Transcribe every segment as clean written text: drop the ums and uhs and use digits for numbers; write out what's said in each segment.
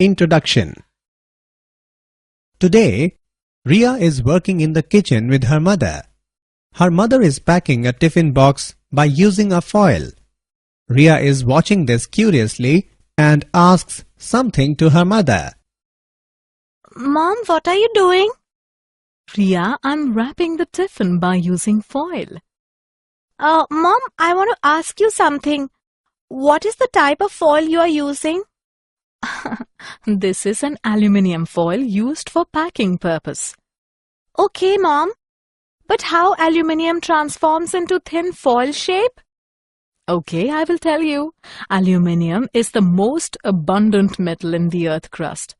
Introduction. Today, Ria is working in the kitchen with her mother. Her mother is packing a tiffin box by using a foil. Ria is watching this curiously and asks something to her mother. Mom, what are you doing? Ria, I'm wrapping the tiffin by using foil. Mom, I want to ask you something. What is the type of foil you are using? This is an aluminium foil used for packing purpose. Okay, Mom. But how aluminium transforms into thin foil shape? Okay, I will tell you. Aluminium is the most abundant metal in the earth crust.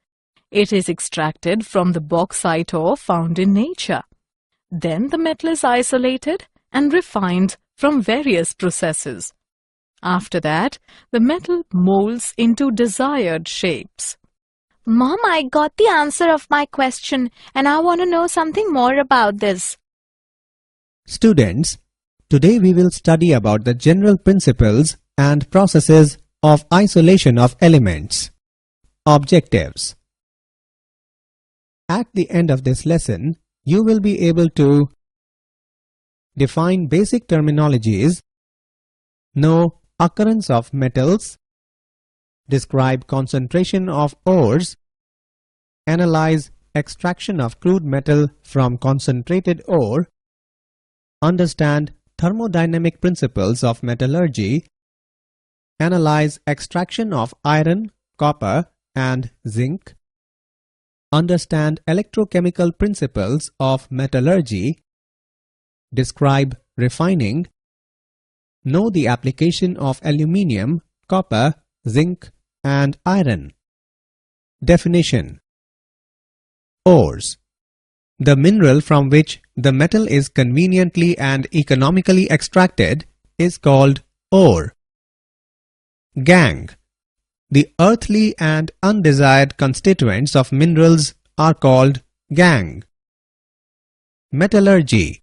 It is extracted from the bauxite ore found in nature. Then the metal is isolated and refined from various processes. After that, the metal molds into desired shapes. Mom, I got the answer of my question and I want to know something more about this. Students, today we will study about the general principles and processes of isolation of elements. Objectives. At the end of this lesson, you will be able to define basic terminologies, know occurrence of metals, describe concentration of ores, analyze extraction of crude metal from concentrated ore, understand thermodynamic principles of metallurgy, analyze extraction of iron, copper, and zinc, understand electrochemical principles of metallurgy, describe refining, know the application of aluminium, copper, zinc, and iron. Definition. Ores. The mineral from which the metal is conveniently and economically extracted is called ore. Gangue. The earthly and undesired constituents of minerals are called gangue. Metallurgy.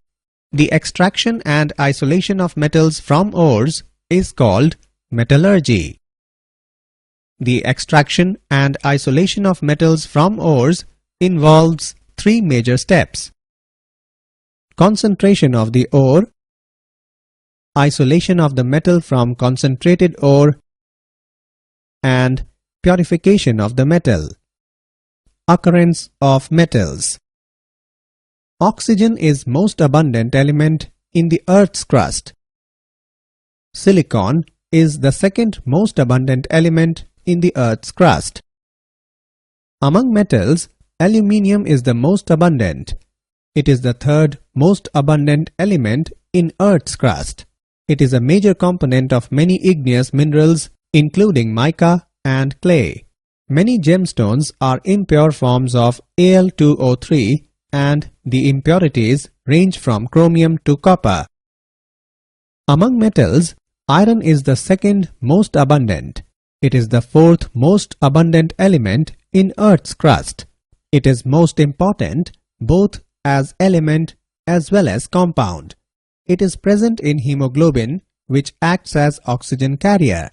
The extraction and isolation of metals from ores is called metallurgy. The extraction and isolation of metals from ores involves three major steps: concentration of the ore, isolation of the metal from concentrated ore, and purification of the metal. Occurrence of metals. Oxygen is most abundant element in the Earth's crust. Silicon is the second most abundant element in the Earth's crust. Among metals, aluminium is the most abundant. It is the third most abundant element in Earth's crust. It is a major component of many igneous minerals, including mica and clay. Many gemstones are impure forms of Al2O3, and the impurities range from chromium to copper. Among metals, iron is the second most abundant. It is the fourth most abundant element in Earth's crust. It is most important both as element as well as compound. It is present in hemoglobin, which acts as oxygen carrier.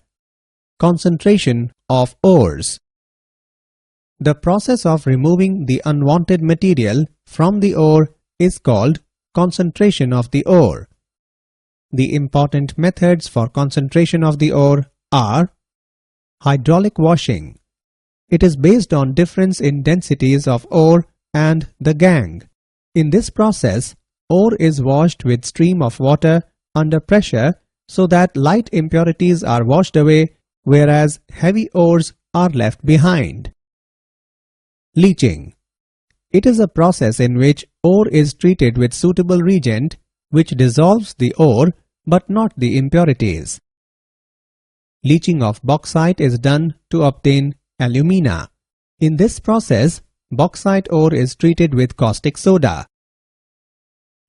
Concentration of ores. The process of removing the unwanted material from the ore is called concentration of the ore. The important methods for concentration of the ore are hydraulic washing. It is based on difference in densities of ore and the gangue. In this process, ore is washed with stream of water under pressure so that light impurities are washed away, whereas heavy ores are left behind. Leaching. It is a process in which ore is treated with suitable reagent which dissolves the ore but not the impurities. Leaching of bauxite is done to obtain alumina. In this process, bauxite ore is treated with caustic soda.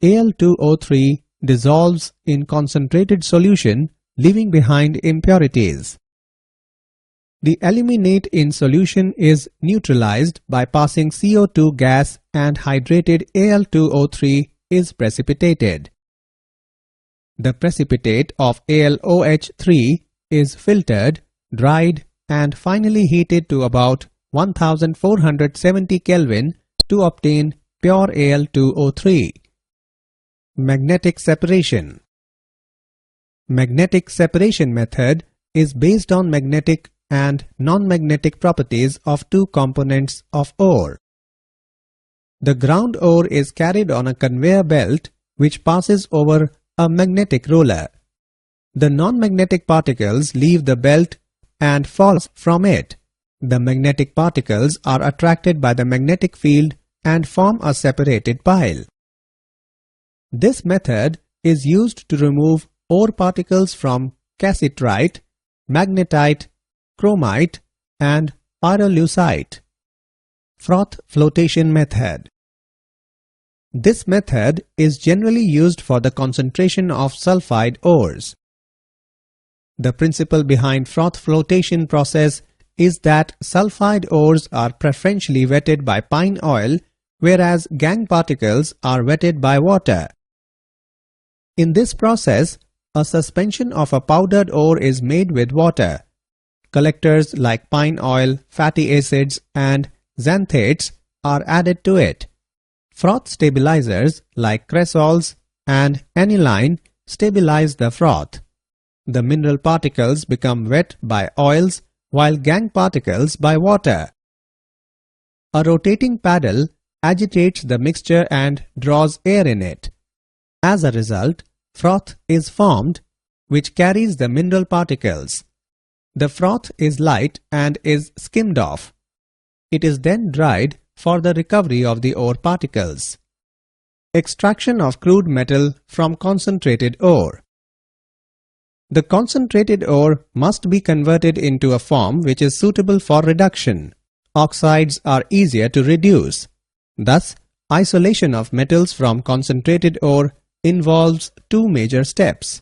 Al2O3 dissolves in concentrated solution, leaving behind impurities. The aluminate in solution is neutralized by passing CO2 gas, and hydrated Al2O3 is precipitated. The precipitate of AlOH3 is filtered, dried, and finally heated to about 1470 Kelvin to obtain pure Al2O3. Magnetic separation. Magnetic separation method is based on magnetic and non-magnetic properties of two components of ore. The ground ore is carried on a conveyor belt which passes over a magnetic roller. The non-magnetic particles leave the belt and fall from it. The magnetic particles are attracted by the magnetic field and form a separated pile. This method is used to remove ore particles from cassiterite, magnetite, chromite and pyrolusite. Froth flotation method. This method is generally used for the concentration of sulfide ores. The principle behind froth flotation process is that sulfide ores are preferentially wetted by pine oil, whereas gangue particles are wetted by water. In this process, a suspension of a powdered ore is made with water. Collectors like pine oil, fatty acids and xanthates are added to it. Froth stabilizers like cresols and aniline stabilize the froth. The mineral particles become wet by oils while gangue particles by water. A rotating paddle agitates the mixture and draws air in it. As a result, froth is formed, which carries the mineral particles. The froth is light and is skimmed off. It is then dried for the recovery of the ore particles. Extraction of crude metal from concentrated ore. The concentrated ore must be converted into a form which is suitable for reduction. Oxides are easier to reduce. Thus, isolation of metals from concentrated ore involves two major steps: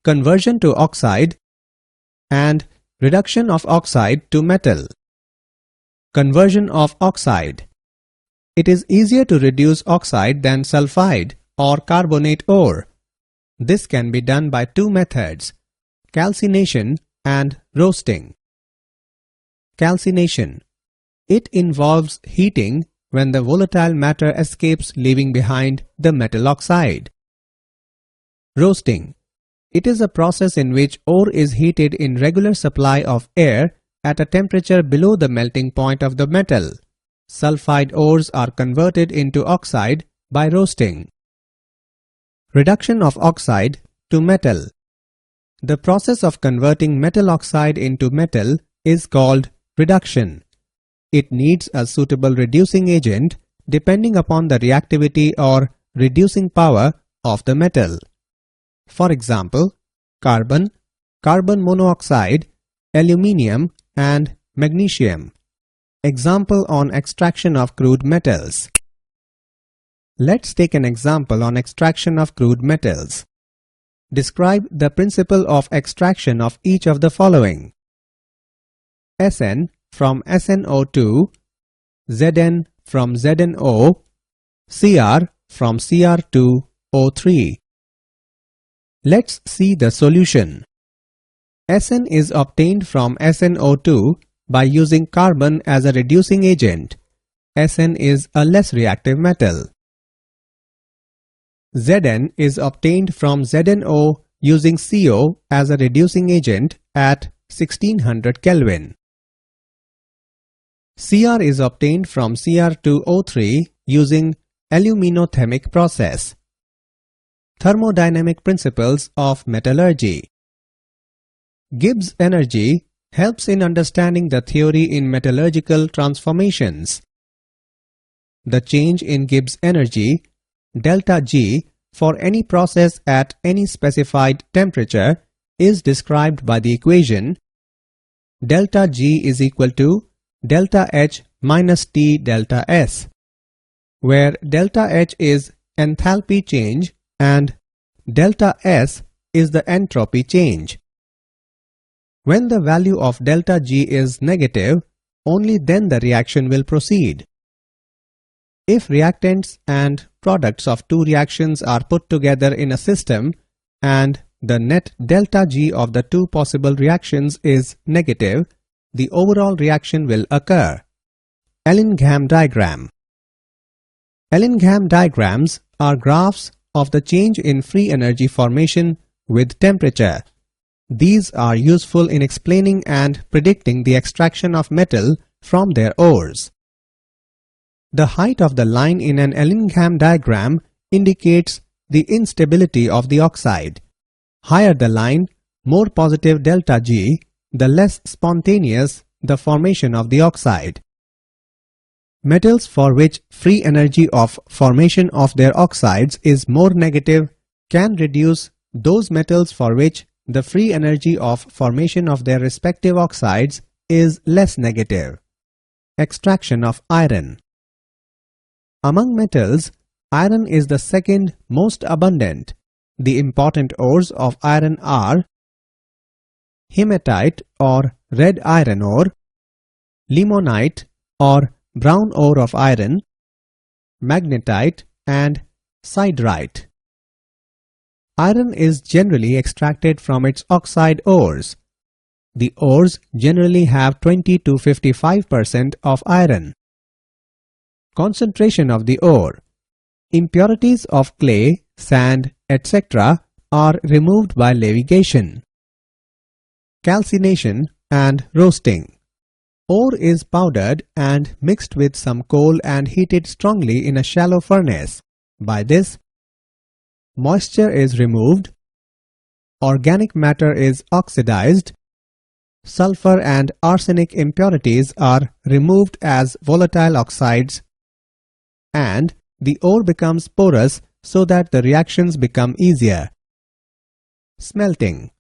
conversion to oxide and reduction of oxide to metal. Conversion of oxide. It is easier to reduce oxide than sulfide or carbonate ore. This can be done by two methods: calcination and roasting. Calcination. It involves heating when the volatile matter escapes, leaving behind the metal oxide. Roasting. It is a process in which ore is heated in regular supply of air at a temperature below the melting point of the metal. Sulfide ores are converted into oxide by roasting. Reduction of oxide to metal. The process of converting metal oxide into metal is called reduction. It needs a suitable reducing agent depending upon the reactivity or reducing power of the metal. For example, carbon, carbon monoxide, aluminium and magnesium. Example on extraction of crude metals. Let's take an example on extraction of crude metals. Describe the principle of extraction of each of the following: Sn from SnO2, Zn from ZnO, Cr from Cr2O3. Let's see the solution. Sn is obtained from SnO2 by using carbon as a reducing agent. Sn is a less reactive metal. Zn is obtained from ZnO using CO as a reducing agent at 1600 Kelvin. Cr is obtained from Cr2O3 using aluminothermic process. Thermodynamic principles of metallurgy. Gibbs energy helps in understanding the theory in metallurgical transformations. The change in Gibbs energy, delta G, for any process at any specified temperature is described by the equation delta G is equal to delta H minus T delta S, where delta H is enthalpy change and delta S is the entropy change. When the value of delta G is negative, only then the reaction will proceed. If reactants and products of two reactions are put together in a system and the net delta G of the two possible reactions is negative, the overall reaction will occur. Ellingham diagram. Ellingham diagrams are graphs of the change in free energy formation with temperature. These are useful in explaining and predicting the extraction of metal from their ores. The height of the line in an Ellingham diagram indicates the instability of the oxide. Higher the line, more positive delta G, the less spontaneous the formation of the oxide. Metals for which free energy of formation of their oxides is more negative can reduce those metals for which the free energy of formation of their respective oxides is less negative. Extraction of iron. Among metals, iron is the second most abundant. The important ores of iron are hematite or red iron ore, limonite or brown ore of iron, magnetite and siderite. Iron is generally extracted from its oxide ores. The ores generally have 20 to 55% of iron. Concentration of the ore. Impurities of clay, sand, etc. are removed by leviation. Calcination and roasting. Ore is powdered and mixed with some coal and heated strongly in a shallow furnace. By this, moisture is removed, organic matter is oxidized, sulfur and arsenic impurities are removed as volatile oxides, and the ore becomes porous so that the reactions become easier. Smelting.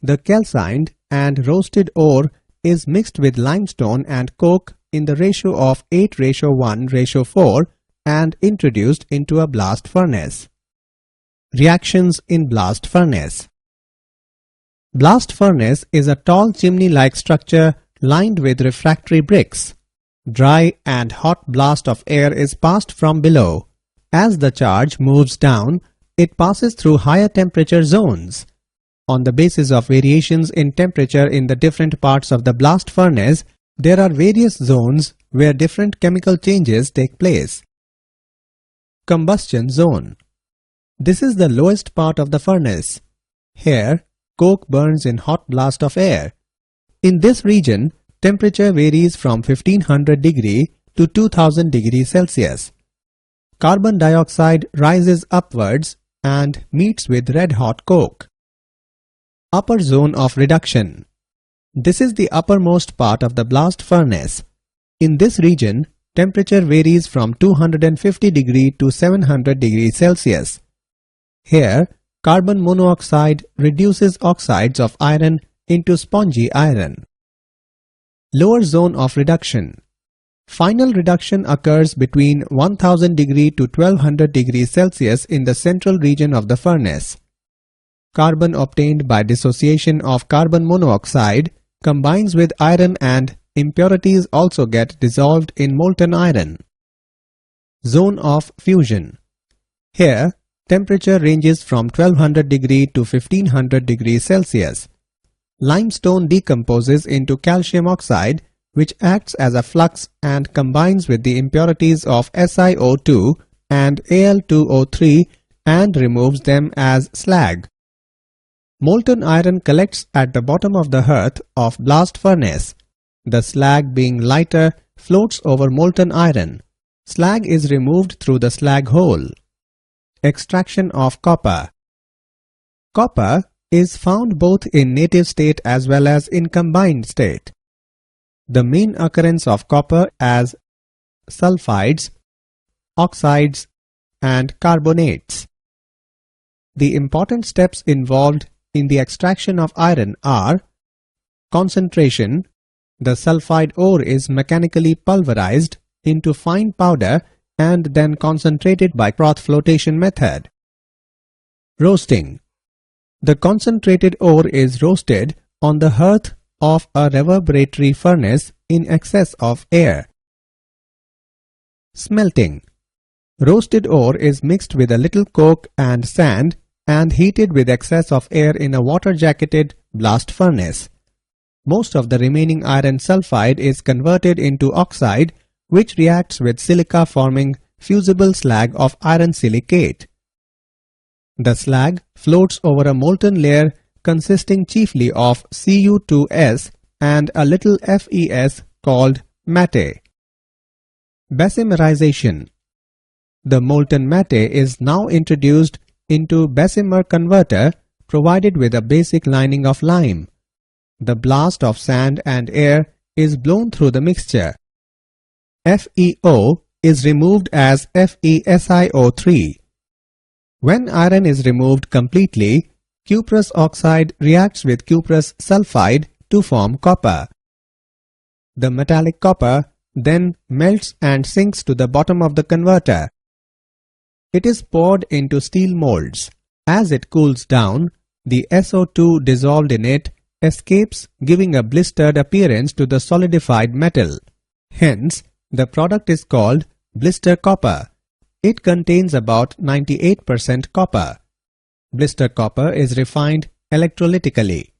The calcined and roasted ore is mixed with limestone and coke in the ratio of 8:1:4 and introduced into a blast furnace. Reactions in blast furnace. Blast furnace is a tall chimney-like structure lined with refractory bricks. Dry and hot blast of air is passed from below. As the charge moves down, it passes through higher temperature zones. On the basis of variations in temperature in the different parts of the blast furnace, there are various zones where different chemical changes take place. Combustion zone. This is the lowest part of the furnace. Here, coke burns in hot blast of air. In this region, temperature varies from 1500 degree to 2000 degree Celsius. Carbon dioxide rises upwards and meets with red-hot coke. Upper zone of reduction. This is the uppermost part of the blast furnace. In this region, temperature varies from 250 degree to 700 degrees Celsius. Here, carbon monoxide reduces oxides of iron into spongy iron. Lower zone of reduction. Final reduction occurs between 1000 degree to 1200 degrees Celsius in the central region of the furnace. Carbon obtained by dissociation of carbon monoxide combines with iron and impurities also get dissolved in molten iron. Zone of fusion. Here, temperature ranges from 1200 degree to 1500 degrees Celsius. Limestone decomposes into calcium oxide, which acts as a flux and combines with the impurities of SiO2 and Al2O3 and removes them as slag. Molten iron collects at the bottom of the hearth of blast furnace. The slag, being lighter, floats over molten iron. Slag is removed through the slag hole. Extraction of copper. Copper is found both in native state as well as in combined state. The main occurrence of copper as sulfides, oxides, and carbonates. The important steps involved in the extraction of iron are concentration. The sulfide ore is mechanically pulverized into fine powder and then concentrated by froth flotation method. Roasting. The concentrated ore is roasted on the hearth of a reverberatory furnace in excess of air. Smelting. Roasted ore is mixed with a little coke and sand and heated with excess of air in a water-jacketed blast furnace. most of the remaining iron sulfide is converted into oxide, which reacts with silica forming fusible slag of iron silicate. The slag floats over a molten layer consisting chiefly of Cu2s and a little Fes called matte. Bessemerization. The molten matte is now introduced into Bessemer converter provided with a basic lining of lime. The blast of sand and air is blown through the mixture. FeO is removed as FeSiO3. When iron is removed completely, cuprous oxide reacts with cuprous sulfide to form copper. The metallic copper then melts and sinks to the bottom of the converter. It is poured into steel molds. As it cools down, the SO2 dissolved in it escapes, giving a blistered appearance to the solidified metal. Hence, the product is called blister copper. It contains about 98% copper. Blister copper is refined electrolytically.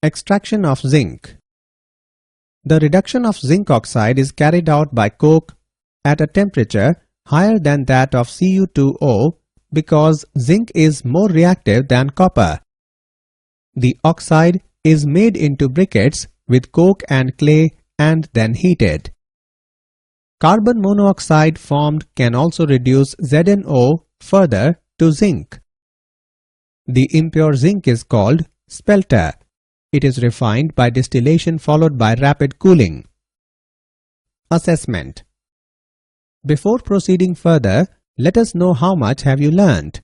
Extraction of zinc. The reduction of zinc oxide is carried out by coke at a temperature higher than that of Cu2O because zinc is more reactive than copper. The oxide is made into briquettes with coke and clay and then heated. Carbon monoxide formed can also reduce ZnO further to zinc. The impure zinc is called spelter. It is refined by distillation followed by rapid cooling. Assessment. Before proceeding further, let us know how much have you learnt.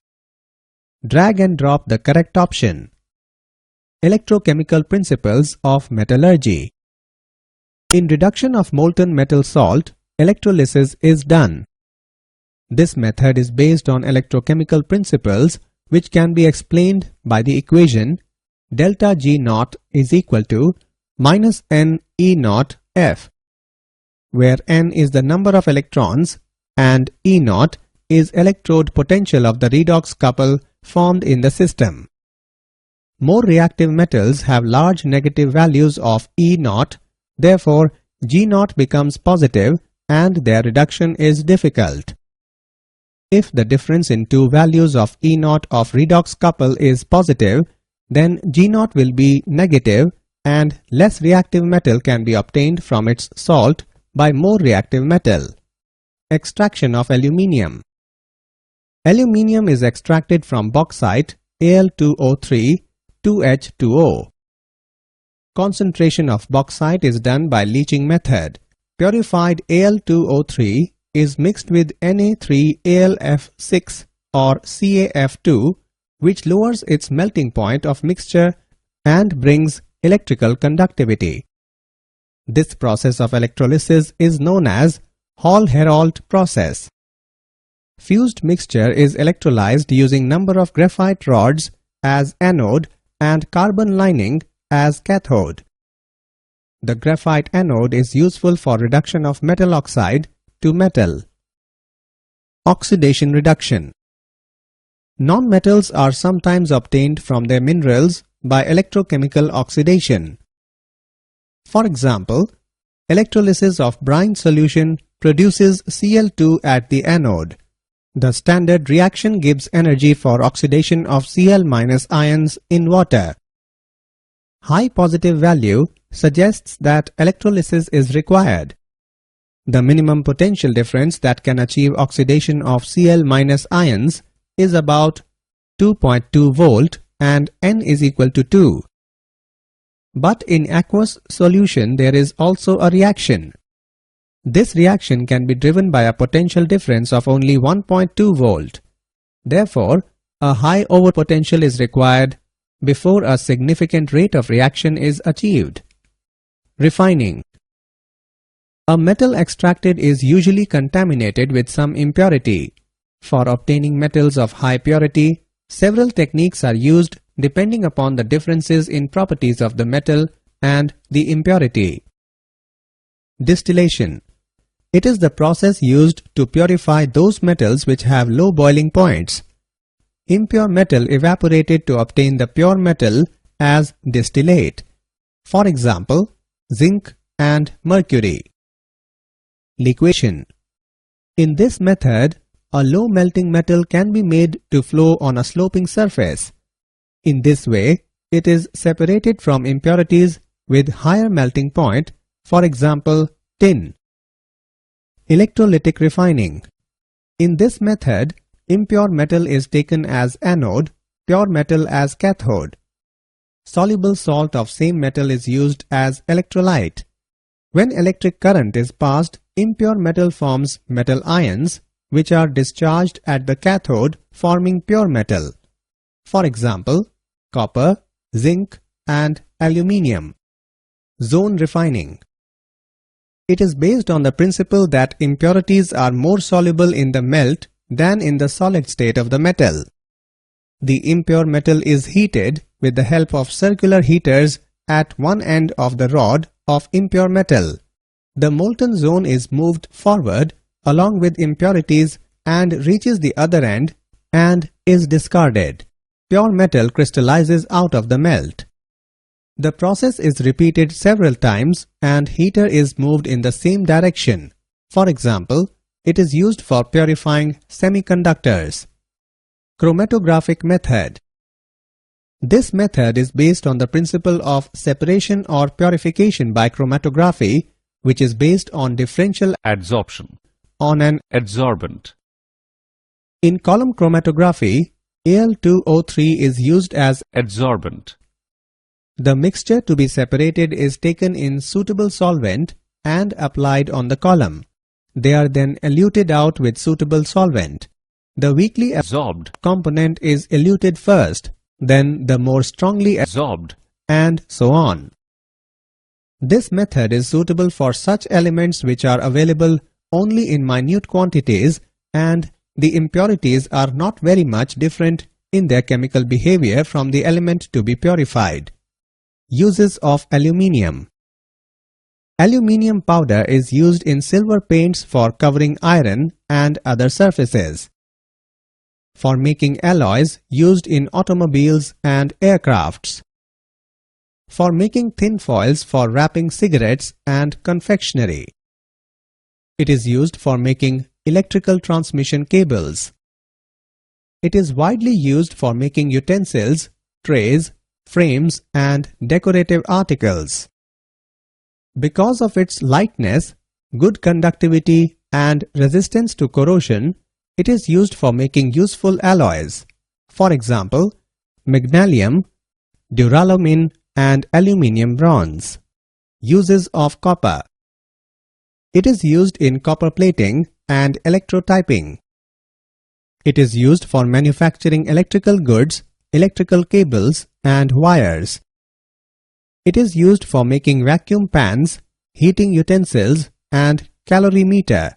Drag and drop the correct option. Electrochemical principles of metallurgy. In reduction of molten metal salt, electrolysis is done. This method is based on electrochemical principles which can be explained by the equation delta G naught is equal to minus n E naught F, where n is the number of electrons and E naught is electrode potential of the redox couple formed in the system. More reactive metals have large negative values of E naught, therefore G naught becomes positive and their reduction is difficult. If the difference in two values of E naught of redox couple is positive, then G naught will be negative and less reactive metal can be obtained from its salt by more reactive metal. Extraction of aluminium. Aluminium is extracted from bauxite Al2O3 2H2O. Concentration of bauxite is done by leaching method. Purified Al2O3 is mixed with Na3AlF6 or CaF2, which lowers its melting point of mixture and brings electrical conductivity. This process of electrolysis is known as Hall-Héroult process. Fused mixture is electrolyzed using number of graphite rods as anode and carbon lining as cathode. The graphite anode is useful for reduction of metal oxide to metal. Oxidation reduction. Non-metals are sometimes obtained from their minerals by electrochemical oxidation. For example, electrolysis of brine solution produces Cl2 at the anode. The standard reaction gives energy for oxidation of Cl- ions in water. High positive value suggests that electrolysis is required. The minimum potential difference that can achieve oxidation of Cl- ions is about 2.2 volt and N is equal to 2. But in aqueous solution there is also a reaction. This reaction can be driven by a potential difference of only 1.2 volt. Therefore, a high overpotential is required before a significant rate of reaction is achieved. Refining. A metal extracted is usually contaminated with some impurity. For obtaining metals of high purity, several techniques are used depending upon the differences in properties of the metal and the impurity. Distillation. It is the process used to purify those metals which have low boiling points. Impure metal evaporated to obtain the pure metal as distillate. For example, zinc and mercury. Liquefaction. In this method, a low melting metal can be made to flow on a sloping surface. In this way, it is separated from impurities with higher melting point, for example, tin. Electrolytic refining. In this method, impure metal is taken as anode, pure metal as cathode. Soluble salt of same metal is used as electrolyte. When electric current is passed, impure metal forms metal ions, which are discharged at the cathode, forming pure metal. For example, copper, zinc, and aluminium. Zone refining. It is based on the principle that impurities are more soluble in the melt than in the solid state of the metal. The impure metal is heated with the help of circular heaters at one end of the rod of impure metal. The molten zone is moved forward along with impurities and reaches the other end and is discarded. Pure metal crystallizes out of the melt. The process is repeated several times and heater is moved in the same direction. For example, it is used for purifying semiconductors. Chromatographic method. This method is based on the principle of separation or purification by chromatography, which is based on differential adsorption on an adsorbent. In column chromatography, Al2O3 is used as Adsorbent. the mixture to be separated is taken in suitable solvent and applied on the column. They are then eluted out with suitable solvent. The weakly Absorbed. component is eluted first, then the more strongly Absorbed. and so on. This method is suitable for such elements which are available only in minute quantities and the impurities are not very much different in their chemical behavior from the element to be purified. Uses of aluminium. Aluminium powder is used in silver paints for covering iron and other surfaces. For making alloys used in automobiles and aircrafts. For making thin foils for wrapping cigarettes and confectionery. It is used for making electrical transmission cables. It is widely used for making utensils, trays, frames and decorative articles. Because of its lightness, good conductivity and resistance to corrosion, it is used for making useful alloys. For example, magnesium, duralumin and aluminium bronze. Uses of copper. It is used in copper plating and electrotyping. It is used for manufacturing electrical goods, electrical cables and wires. It is used for making vacuum pans, heating utensils and calorimeter.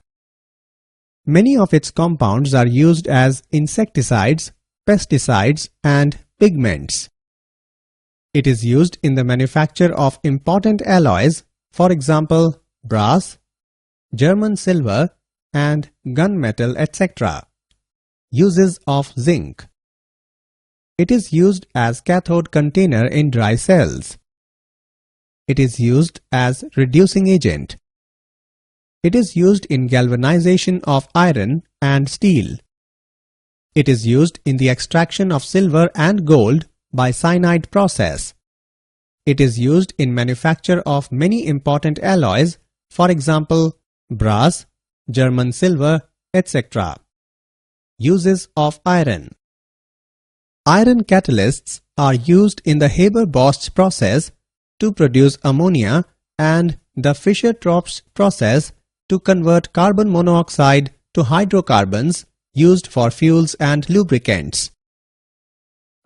Many of its compounds are used as insecticides, pesticides and pigments. It is used in the manufacture of important alloys, for example, brass, German silver and gunmetal, etc. Uses of zinc. It is used as cathode container in dry cells. It is used as reducing agent. It is used in galvanization of iron and steel. It is used in the extraction of silver and gold by cyanide process. It is used in manufacture of many important alloys, for example, brass, German silver, etc. Uses of iron. Iron catalysts are used in the Haber-Bosch process to produce ammonia and the Fischer-Tropsch process to convert carbon monoxide to hydrocarbons used for fuels and lubricants.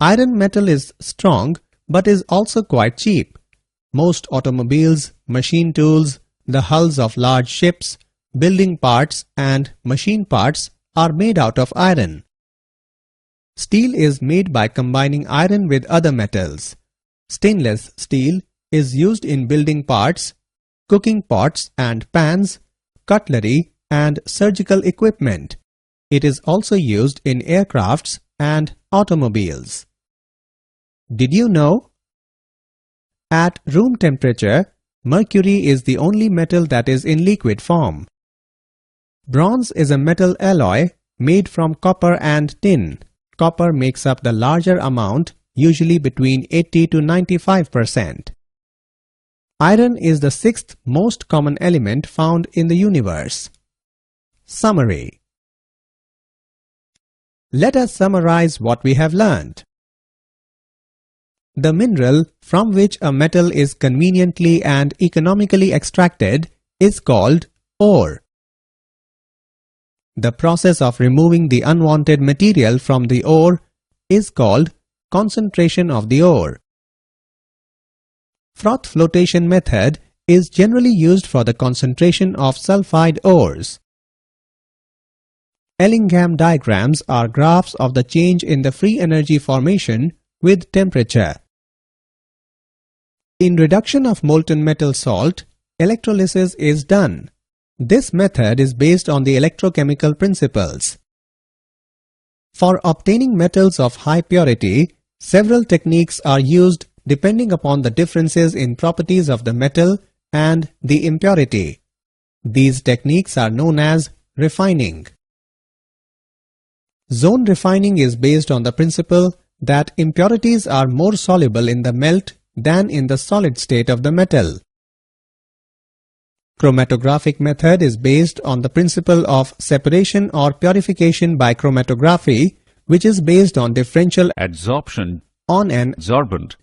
Iron metal is strong but is also quite cheap. Most automobiles, machine tools, the hulls of large ships, building parts and machine parts are made out of iron. Steel is made by combining iron with other metals. Stainless steel is used in building parts, cooking pots and pans, cutlery and surgical equipment. It is also used in aircrafts and automobiles. Did you know? At room temperature, mercury is the only metal that is in liquid form. Bronze is a metal alloy made from copper and tin. Copper makes up the larger amount, usually between 80 to 95%. Iron is the sixth most common element found in the universe. Summary. Let us summarize what we have learned. The mineral from which a metal is conveniently and economically extracted is called ore. The process of removing the unwanted material from the ore is called concentration of the ore. Froth flotation method is generally used for the concentration of sulfide ores. Ellingham diagrams are graphs of the change in the free energy formation with temperature. In reduction of molten metal salt, electrolysis is done. This method is based on the electrochemical principles. For obtaining metals of high purity, several techniques are used depending upon the differences in properties of the metal and the impurity. These techniques are known as refining. Zone refining is based on the principle that impurities are more soluble in the melt than in the solid state of the metal. Chromatographic method is based on the principle of separation or purification by chromatography, which is based on differential adsorption on an adsorbent